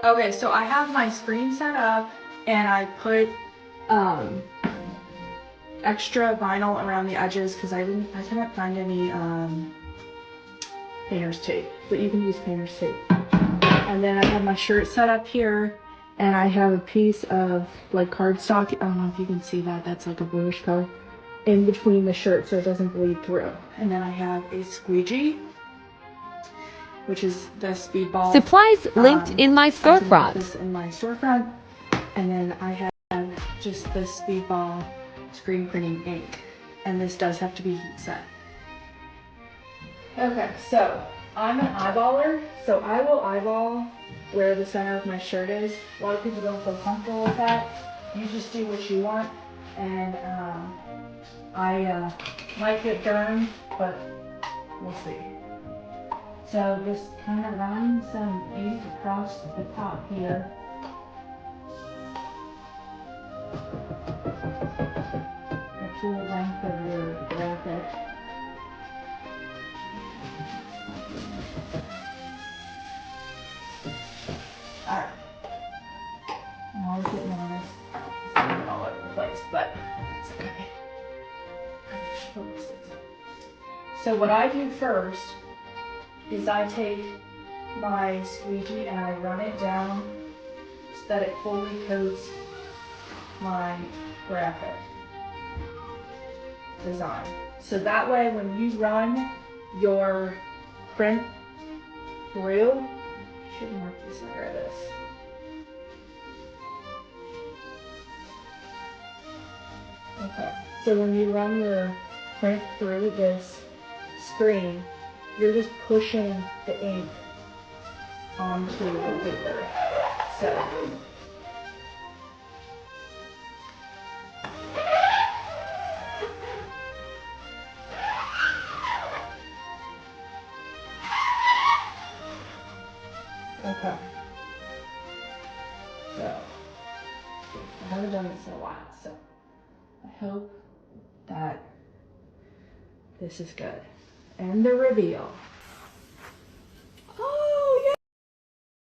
Okay, so I have my screen set up and I put extra vinyl around the edges because I couldn't find any painter's tape, but you can use painter's tape. And then I have my shirt set up here, and I have a piece of like cardstock. I don't know if you can see that. That's like a bluish color in between the shirt so it doesn't bleed through. And then I have a squeegee, which is the speedball. Supplies linked in my storefront. This in my storefront. And then I have just the speedball screen printing ink. And this does have to be heat set. Okay, so I'm an eyeballer, so I will eyeball where the center of my shirt is. A lot of people don't feel comfortable with that. You just do what you want. And I might get burned, but we'll see. So just kind of run some ink across the top here. The full length of your graphic. Alright. Now we're getting on this. It's all over the place, but it's okay. So what I do first is I take my squeegee and I run it down so that it fully coats my graphic design. So that way when you run your print through, you should mark the center of this. Okay, so when you run your print through this screen, you're just pushing the ink onto the paper. So okay. So I haven't done this in a while, so I hope that this is good. And the reveal.